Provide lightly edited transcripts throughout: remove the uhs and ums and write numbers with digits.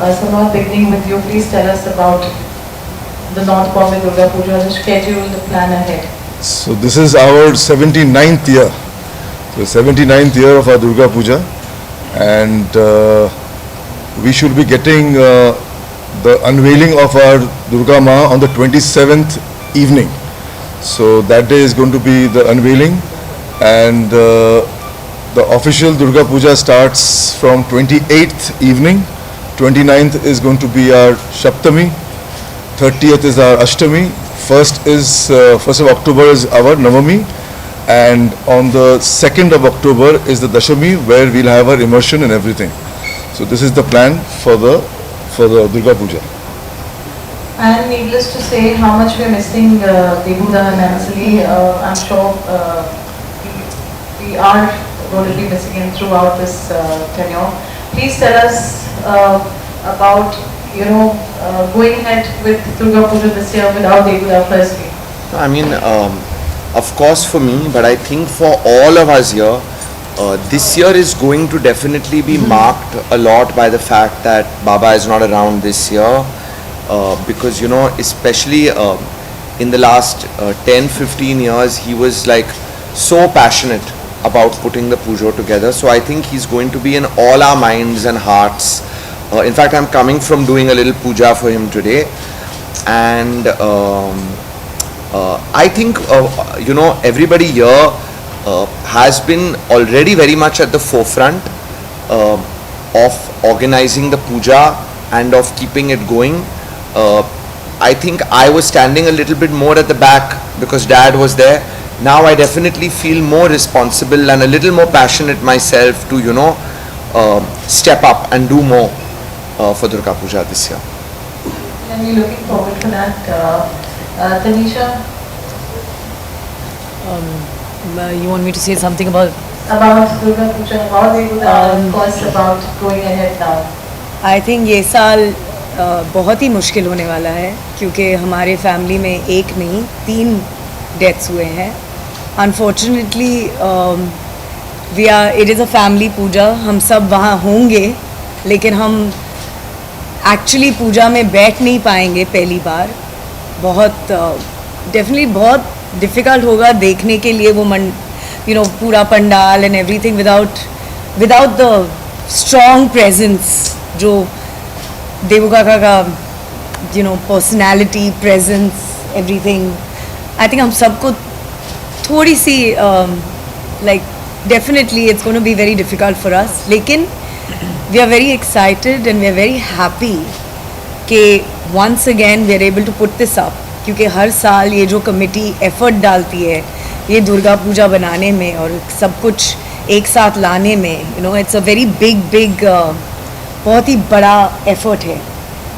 Samar, beginning with you, please tell us about the North Bombay Durga Puja, the schedule, the plan ahead. So this is our 79th year. So 79th year of our Durga Puja, and we should be getting the unveiling of our Durga Ma on the 27th evening. So that day is going to be the unveiling, and the official Durga Puja starts from 28th evening. 29th is going to be our Shaptami. 30th is our Ashtami. 1st of October is our Navami, and on the 2nd of October is the Dashami, where we'll have our immersion and everything. So this is the plan for the Durga Puja. And needless to say, how much we are missing Debuda and Ansali. I'm sure we are going to be missing him throughout this tenure. Please tell us about, going ahead with Durga Puja this year without Debuda firstly. I mean, of course for me, but I think for all of us here, this year is going to definitely be marked a lot by the fact that Baba is not around this year. Because especially in the last 10-15 years, he was like so passionate about putting the pujo together. So I think he's going to be in all our minds and hearts. In fact, I'm coming from doing a little puja for him today, and I think everybody here has been already very much at the forefront of organizing the puja and of keeping it going. I think I was standing a little bit more at the back because Dad was there. Now I definitely feel more responsible and a little more passionate myself to step up and do more for Durga Puja this year. And we're looking forward to that. Tanisha? You want me to say something about Durga Puja, about Debuda, of course about going ahead now. I think ये साल बहुत ही मुश्किल होने वाला है, क्योंकि हमारे family में एक नहीं 3 डेथ्स हुए हैं. Unfortunately it is a family puja. हम सब वहाँ होंगे, लेकिन हम एक्चुअली पूजा में बैठ नहीं पाएंगे पहली बार. बहुत डेफिनेटली बहुत डिफ़िकल्ट होगा देखने के लिए वो पूरा pandal and everything without the strong presence जो देवू काका का personality, presence, everything. I think हम सबको थोड़ी सी definitely it's gonna be very difficult for us, लेकिन we are very excited and we are very happy कि once again we are able to put this up, क्योंकि हर साल ये जो कमेटी एफर्ट डालती है ये दुर्गा पूजा बनाने में और सब कुछ एक साथ लाने में, इट्स अ वेरी बिग बहुत ही बड़ा एफर्ट है,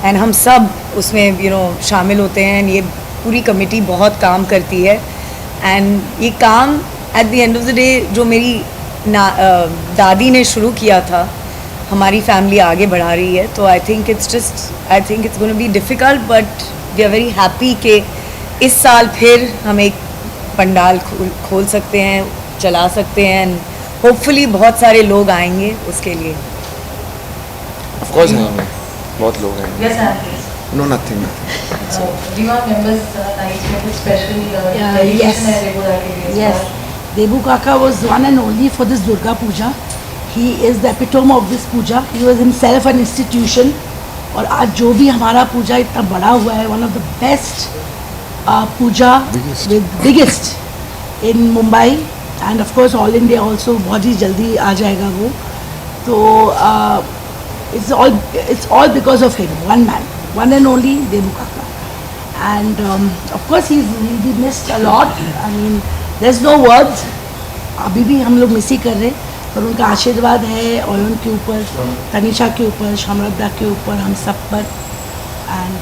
एंड हम सब उसमें शामिल होते हैं. ये पूरी कमेटी बहुत काम करती है, एंड ये काम at the end of the day जो मेरी दादी ने शुरू किया था, हमारी फैमिली आगे बढ़ा रही है. तो I think it's gonna be difficult, but we are very happy कि इस साल फिर हम एक पंडाल खोल सकते हैं, चला सकते हैं, एंड होपफुली बहुत सारे लोग आएंगे उसके लिए. Of course, बहुत लोग हैं. Yes, please. No, nothing. Diva members night में कुछ special yes. है Debuda के लिए. Yes, Debu Kaka was one and only for this Durga Puja. He is the epitome of this puja. He was himself an institution. और आज जो भी हमारा पूजा इतना बड़ा हुआ है, one of the best puja, biggest in Mumbai, and of course all India also. बहुत ही जल्दी आ जाएगा वो. तो it's all because of him, one man, one and only Debu Kaka. And of course he'll be missed a lot. I mean, there's no words. अभी भी हम लोग miss ही कर रहे हैं, पर उनका आशीर्वाद है और उनके ऊपर, तनिषा के ऊपर, शामरदा के ऊपर, हम सब पर. And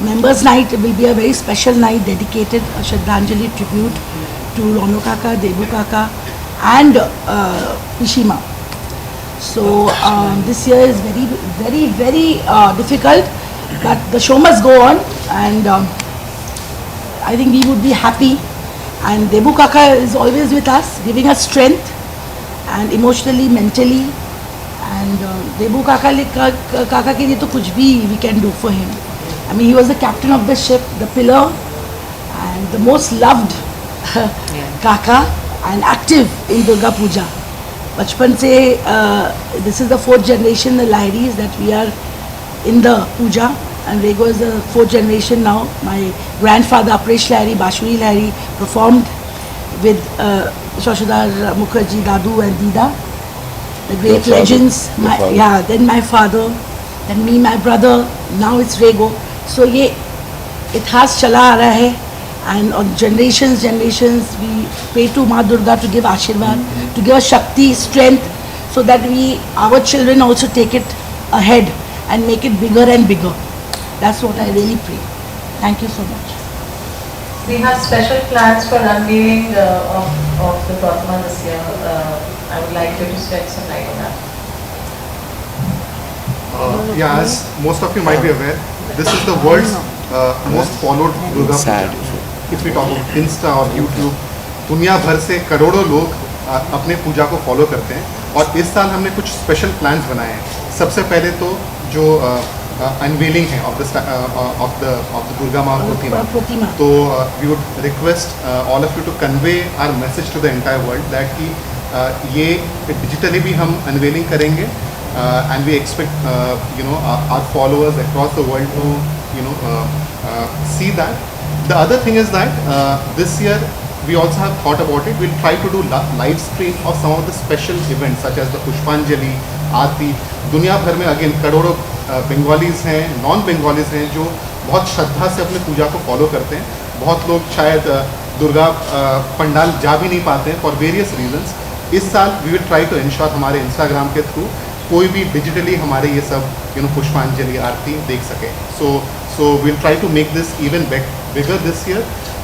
members night will be a very special night, dedicated a Shraddhanjali tribute to Rono Kaka, Debu Kaka and Pishima. So this year is very difficult, but the show must go on, and I think we would be happy. And Debu Kaka is always with us, giving us strength, and emotionally, mentally, and And Debu Kaka के लिए तो कुछ भी we can do for him. I mean, he was the captain of the ship, the pillar, and the most loved Kaka, and active in Durga Puja. बचपन से this is the fourth generation, the Lahiris, that we are in the puja, and Rego is the fourth generation now. My grandfather Apresh Lahiri, Bashuri Lahiri, performed with Shashidhar Mukherjee, Dadu and Dida, the great Your father, legends. your father. Yeah, then my father, then me, my brother, now it's Rego. So ये इतिहास चला आ रहा है, and on generations we pray to Ma Durga to give Ashirvad, to give us Shakti, strength, so that our children also take it ahead and make it bigger and bigger. That's what I really pray. Thank you so much. We have special plans for unveiling of the Pratma this year. I would like you to shed some light on that. Yeah, as most of you might be aware, this is the world's most followed Durga Sad. Puja. If we talk about Insta और YouTube, दुनिया भर से करोड़ों लोग अपने पूजा को follow करते हैं, और इस साल हमने कुछ स्पेशल प्लान्स बनाए हैं. सबसे पहले तो जो अनवेलिंग है ऑफ द दुर्गा माँ प्रतिमा, तो we would request all of you to convey our message to the entire world that कि ये डिजिटली भी हम अनवेलिंग करेंगे, and we expect our followers across the world to see that. The other thing is that this year we also have thought about it. We'll try to do live stream of some of the special events such as the Pushpanjali, आरती. दुनिया भर में again करोड़ों Bengalis हैं, non Bengalis हैं जो बहुत श्रद्धा से अपने पूजा को फॉलो करते हैं. बहुत लोग शायद दुर्गा पंडाल जा भी नहीं पाते हैं फॉर वेरियस रीजंस. इस साल we will try to ensure हमारे इंस्टाग्राम के थ्रू कोई भी डिजिटली हमारे ये सब पुष्पांजलि आरती देख सके. So we'll try to make this even bigger this year.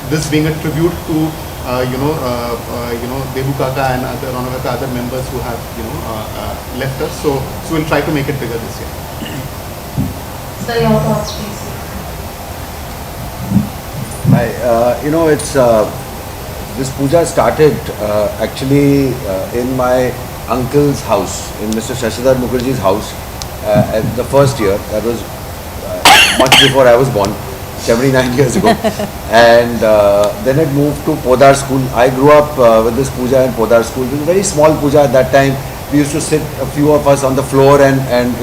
This being a tribute to Debu Kaka and other Rana Kaka, other members who have left us. So we'll try to make it bigger this year. Sir, your thoughts, please. It's this puja started actually in my uncle's house, in Mr. Shashidhar Mukherjee's house, at the first year. That was much before I was born, 79 years ago. And then it moved to Podar School. I grew up with this puja in Podar School. It was a very small puja at that time. We used to sit, a few of us, on the floor, and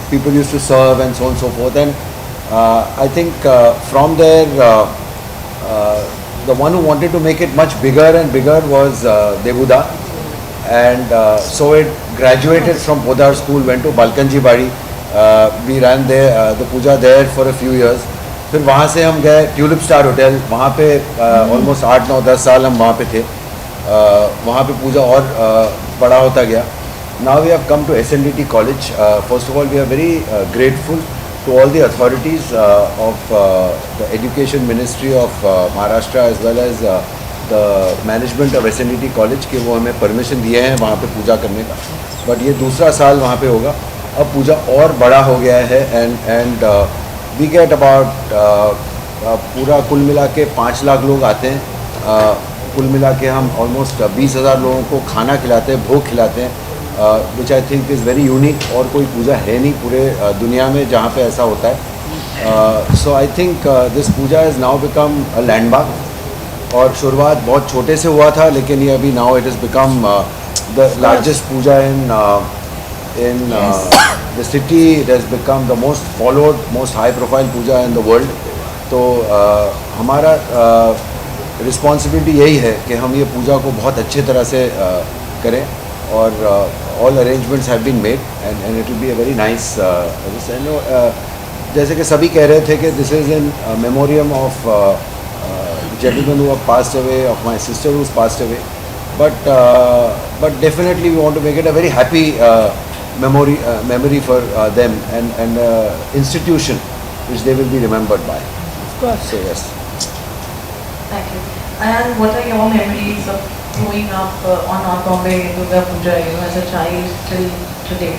people used to serve and so on and so forth. And I think from there, the one who wanted to make it much bigger and bigger was Debuda. And so it graduated from Podar School, went to Balkanji Badi. We ran there, the puja there for a few years. फिर वहाँ से हम गए tulip star hotel, वहाँ पे almost 8, 9, 10 साल हम वहाँ पे थे. वहाँ पे पूजा और बड़ा होता गया. Now we have come to SNDT College. First of all, we are very grateful to all the authorities of the Education Ministry of Maharashtra as well as the management of SNDT College कि वो हमें permission दिए हैं वहाँ पे पूजा करने का. But ये दूसरा साल वहाँ पे होगा. अब पूजा और बड़ा हो गया है एंड वी गेट अबाउट पूरा कुल मिला के 5 लाख लोग आते हैं. कुल मिला के हम ऑलमोस्ट 20,000 लोगों को खाना खिलाते हैं, भोग खिलाते हैं, which I think is very unique. और कोई पूजा है नहीं पूरे दुनिया में जहाँ पे ऐसा होता है. So I think this puja is now become a landmark. और शुरुआत बहुत छोटे से हुआ था, लेकिन ये अभी now it is become the largest puja in the city. It has become the most followed, most high profile puja in the world. तो हमारा रिस्पॉन्सिबिलिटी यही है कि हम ये पूजा को बहुत अच्छे तरह से करें. और all arrangements have been made and it will be a very nice जैसे कि सभी कह रहे थे कि this is in memoriam of gentlemen who have passed away, of my sister who's passed away. But definitely we want to make it a very happy memory for them and institution which they will be remembered by. Of course. So yes. Thank you. And what are your memories of growing up on North Bombay Durga Puja, as a child till today?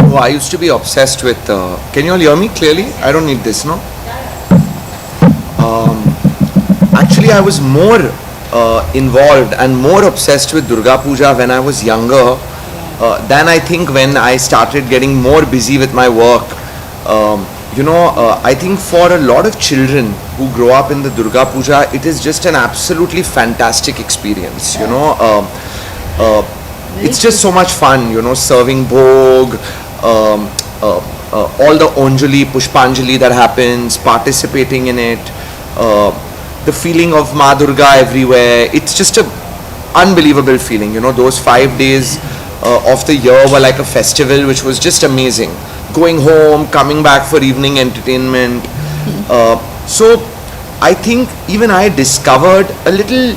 Oh, I used to be obsessed with. Can you all hear me clearly? I don't need this, no? Actually, I was more involved and more obsessed with Durga Puja when I was younger then I think when I started getting more busy with my work, I think for a lot of children who grow up in the Durga Puja, it is just an absolutely fantastic experience. It's just so much fun. Serving bhog, all the Anjali, Pushpanjali that happens, participating in it, the feeling of Ma Durga everywhere. It's just a unbelievable feeling. Those 5 days of the year were like a festival, which was just amazing. Going home, coming back for evening entertainment. So I think even I discovered a little,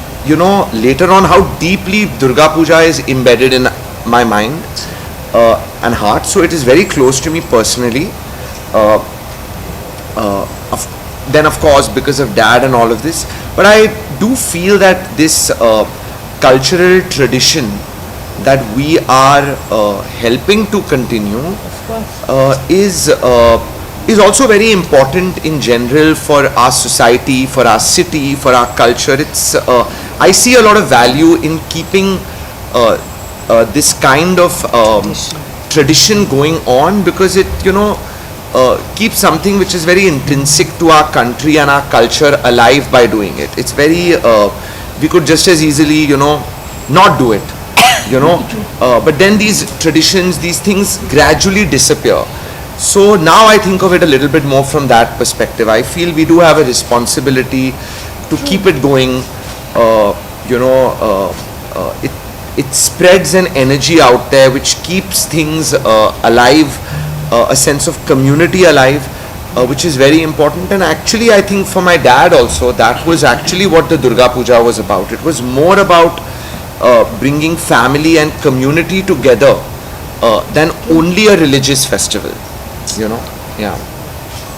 later on how deeply Durga Puja is embedded in my mind and heart. So it is very close to me personally. Then of course because of dad and all of this. But I do feel that this cultural tradition that we are helping to continue is also very important in general for our society, for our city, for our culture. It's I see a lot of value in keeping this kind of tradition going on, because it keeps something which is very intrinsic to our country and our culture alive by doing it. It's very we could just as easily not do it. But then these traditions, these things gradually disappear. So now I think of it a little bit more from that perspective. I feel we do have a responsibility to keep it going. It spreads an energy out there which keeps things alive, a sense of community alive, which is very important. And actually I think for my dad also, that was actually what the Durga Puja was about. It was more about bringing family and community together than only a religious festival. Yeah.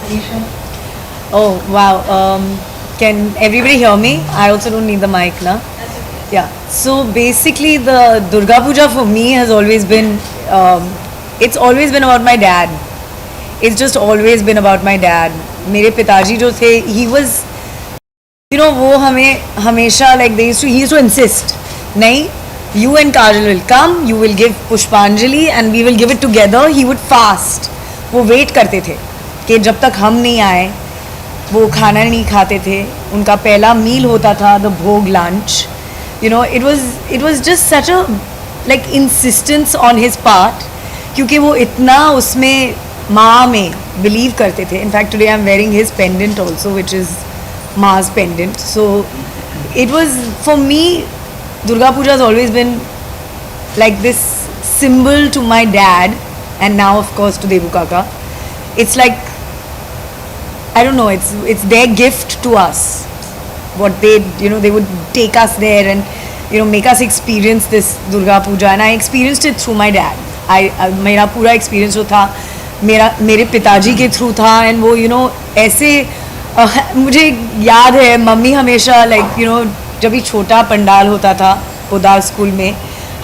Anisha? Oh wow. Can everybody hear me? I also don't need the mic now. Yeah. So basically, the Durga Puja for me has always been. It's always been about my dad. It's just always been about my dad. मेरे पिताजी जो थे, he was, वो हमें हमेशा like he used to insist, नहीं, you and Kajal will come, you will give Pushpanjali and we will give it together. He would fast. वो wait करते थे कि जब तक हम नहीं आए वो खाना नहीं खाते थे. उनका पहला मील होता था द भोग lunch. It was just such a like insistence on his part, क्योंकि वो इतना उसमें माँ में बिलीव करते थे. In fact today I'm wearing his pendant also, which is Ma's pendant. So it was, for me, Durga Puja has always been like this symbol to my dad, and now of course to Devu Kaka. It's like, I don't know, it's their gift to us. What they would take us there and make us experience this Durga Puja, and I experienced it through my dad. मेरा पूरा experience जो था मेरे पिताजी के through था. And वो ऐसे मुझे याद है मम्मी हमेशा जब भी छोटा पंडाल होता था पोदार स्कूल में,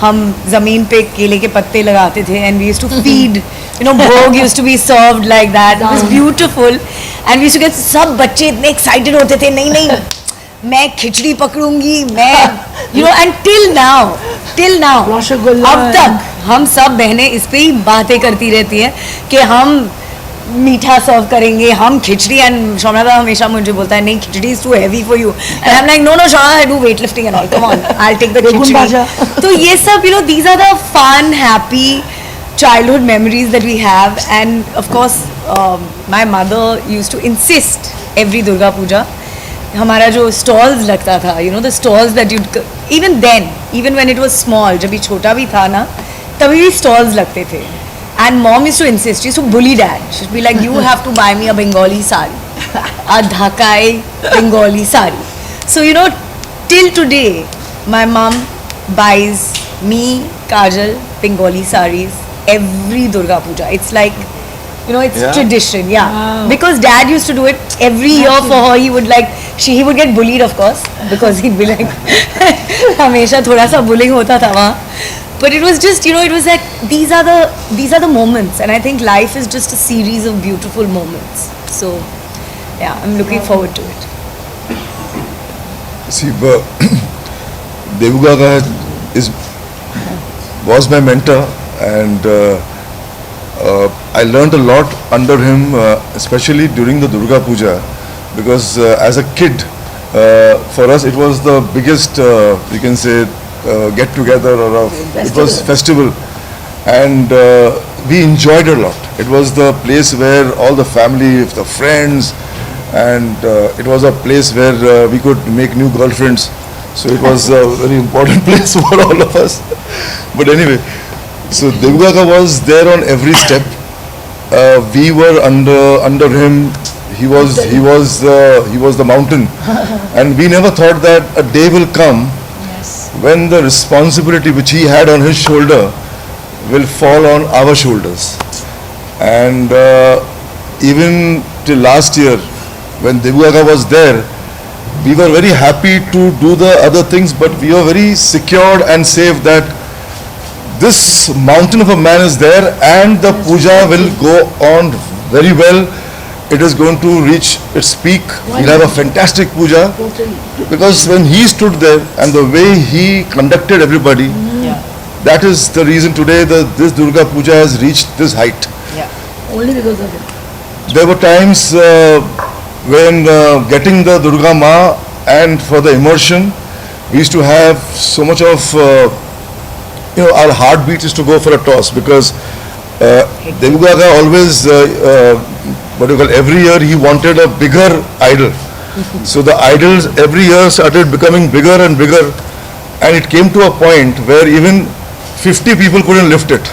हम ज़मीन पे केले के पत्ते लगाते थे and we used to feed bhog used to be served like that. It was beautiful and we used to get, सब बच्चे इतने एक्साइटेड होते थे, नहीं मैं खिचड़ी पकड़ूंगी, मैं एंड टिल नाउ अब तक हम सब बहनें इस पे ही बातें करती रहती हैं कि हम मीठा सर्व करेंगे, हम खिचड़ी. एंड शौर्णा हमेशा मुझे बोलता है नहीं khichdi is too heavy for you, and I am like no Shaurna, I do weight lifting and all, come on I will take the khichdi. तो ये सब these are the fun happy childhood memories that we have. And of course my mother used to insist every Durga Puja, हमारा जो stalls लगता था, the stalls that you'd, even when it was small, जब ये छोटा भी था ना तभी भी stalls लगते थे. And mom used to insist, she used to bully dad. She'd be like, you have to buy me a Bengali sari, a Dhakai Bengali sari. So till today my mom buys me, Kajal, Bengali saris every Durga Puja. It's like, it's tradition, yeah. Because dad used to do it every year for her. He would he would get bullied, of course, because he'd be like, हमेशा थोड़ा सा bullying होता था वहाँ. But it was just, it was like, these are the moments, and I think life is just a series of beautiful moments. So, yeah, I'm looking forward to it. See, Devu Kaka was my mentor, and I learned a lot under him, especially during the Durga Puja, because as a kid, for us it was the biggest, you can say, get together or it was festival, and we enjoyed it a lot. It was the place where all the family, the friends, and it was a place where we could make new girlfriends. So it was a very important place for all of us. But anyway, so Devu Kaka was there on every step. We were under him. He was the mountain, and we never thought that a day will come when the responsibility which he had on his shoulder will fall on our shoulders. And even till last year, when Devu Kaka was there, we were very happy to do the other things, but we were very secured and safe that this mountain of a man is there, and the puja will go on very well. It is going to reach its peak. We'll have a fantastic puja, because when he stood there and the way he conducted everybody, that is the reason today that this Durga Puja has reached this height. Only because of it. There were times when getting the Durga Ma and for the immersion, we used to have so much of, our heartbeat is to go for a toss, because Devu Kaka always, every year he wanted a bigger idol. So the idols every year started becoming bigger and bigger, and it came to a point where even 50 people couldn't lift it.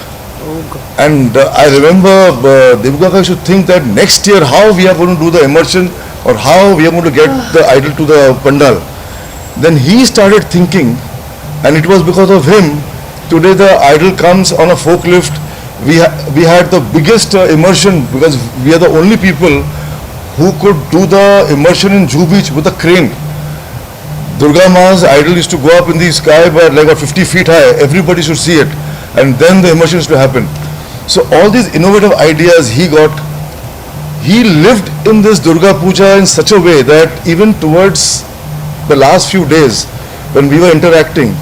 And I remember Devu Kaka should think that next year how we are going to do the immersion, or how we are going to get the idol to the pandal. Then he started thinking, and it was because of him, today the idol comes on a forklift. We had the biggest immersion, because we are the only people who could do the immersion in Juhu Beach with a crane. Durga Ma's idol used to go up in the sky by like 50 feet high. Everybody should see it, and then the immersion used to happen. So all these innovative ideas he got. He lived in this Durga Puja in such a way that even towards the last few days when we were interacting,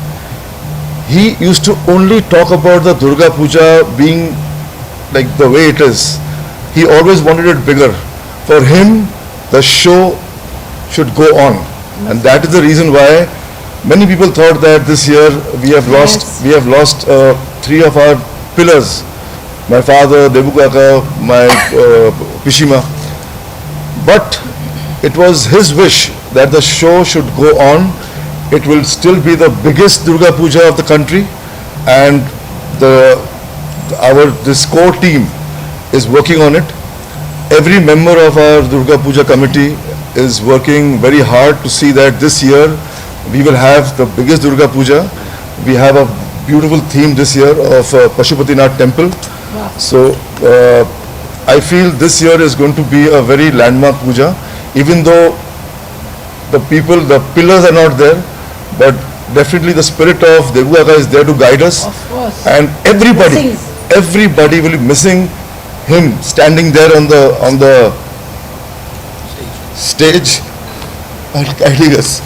he used to only talk about the Durga Puja being like the way it is. He always wanted it bigger. For him, the show should go on, and that is the reason why many people thought that this year we have lost three of our pillars. My father, Devu Kaka, my Pishima. But it was his wish that the show should go on. It will still be the biggest Durga Puja of the country, and this core team is working on it. Every member of our Durga Puja committee is working very hard to see that this year we will have the biggest Durga Puja. We have a beautiful theme this year of Pashupatinath temple. So I feel this year is going to be a very landmark puja, even though the pillars are not there, but definitely the spirit of Devu Kaka is there to guide us. Of course. And everybody will be missing him standing there on the stage and guiding us.